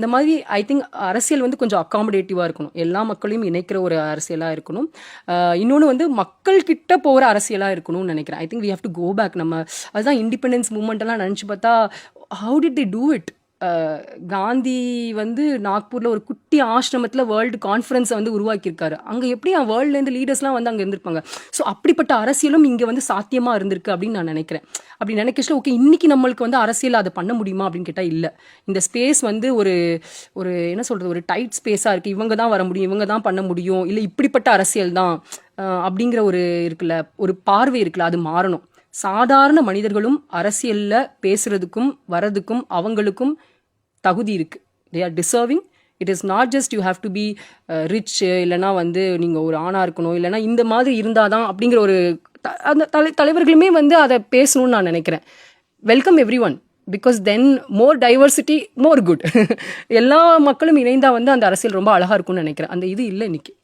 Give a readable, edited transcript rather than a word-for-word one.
இந்த மாதிரி I think அரசியல் வந்து கொஞ்சம் அக்காமடேட்டிவாக இருக்கணும், எல்லா மக்களையும் இணைக்கிற ஒரு அரசியலாக இருக்கணும். இன்னொன்று வந்து மக்கள் கிட்ட போகிற அரசியலாக இருக்கணும்னு நினைக்கிறேன். I think we have to go back. நம்ம அதுதான் இண்டிபெண்டன்ஸ் மூமெண்ட்டெல்லாம் நினச்சி பார்த்தா how did they do it. Gandhi வந்து நாக்பூரில் ஒரு குட்டி ஆசிரமத்தில் வேர்ல்டு கான்ஃபரன்ஸை வந்து உருவாக்கியிருக்காரு. அங்கே எப்படி வேர்ல்டுலேருந்து லீடர்ஸ்லாம் வந்து அங்கே இருந்திருப்பாங்க. ஸோ அப்படிப்பட்ட அரசியலும் இங்கே வந்து சாத்தியமாக இருந்திருக்கு அப்படின்னு நான் நினைக்கிறேன். அப்படி நினைக்கல ஓகே இன்னைக்கு நம்மளுக்கு வந்து அரசியல் அதை பண்ண முடியுமா அப்படின்னு கேட்டால் இல்லை. இந்த ஸ்பேஸ் வந்து ஒரு ஒரு என்ன சொல்கிறது, ஒரு டைட் ஸ்பேஸாக இருக்குது. இவங்க தான் வர முடியும், இவங்க தான் பண்ண முடியும், இல்லை இப்படிப்பட்ட அரசியல் தான் அப்படிங்கிற ஒரு இருக்குல்ல, ஒரு பார்வை இருக்குல்ல, அது மாறணும். சாதாரண மனிதர்களும் அரசியலில் பேசுறதுக்கும் வரதுக்கும் அவங்களுக்கும் தகுதி இருக்குது. They are deserving. It is not just you have to be rich, இல்லைனா வந்து நீங்கள் ஒரு ஆணாக இருக்கணும், இல்லைனா இந்த மாதிரி இருந்தால் தான் அப்படிங்கிற ஒரு அந்த தலைவர்களுமே வந்து அதை பேசணும்னு நான் நினைக்கிறேன். Welcome every one, because then more diversity more good. எல்லா மக்களும் இணைந்தால் வந்து அந்த அரசியல் ரொம்ப அழகாக இருக்கும்னு நினைக்கிறேன். அந்த இது இல்லை இன்னைக்கு.